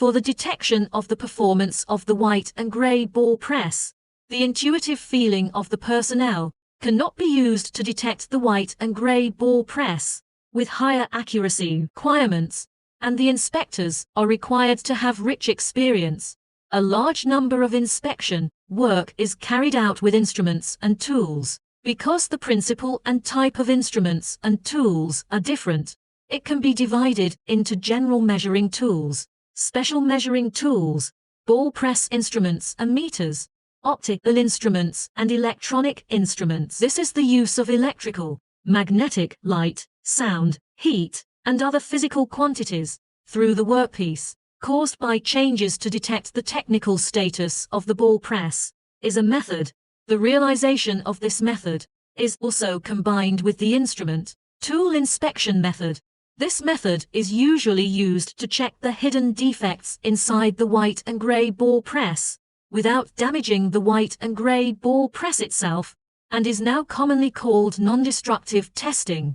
for the detection of the performance of the white and grey ball press. The intuitive feeling of the personnel cannot be used to detect the white and grey ball press with higher accuracy requirements, and the inspectors are required to have rich experience. A large number of inspection work is carried out with instruments and tools. Because the principle and type of instruments and tools are different, it can be divided into general measuring tools, special measuring tools, ball press instruments and meters, optical instruments and electronic instruments. This is the use of electrical, magnetic, light, sound, heat, and other physical quantities through the workpiece, caused by changes to detect the technical status of the ball press, is a method. The realization of this method is also combined with the instrument tool inspection method. This method is usually used to check the hidden defects inside the white and grey ball press without damaging the white and grey ball press itself, and is now commonly called non-destructive testing.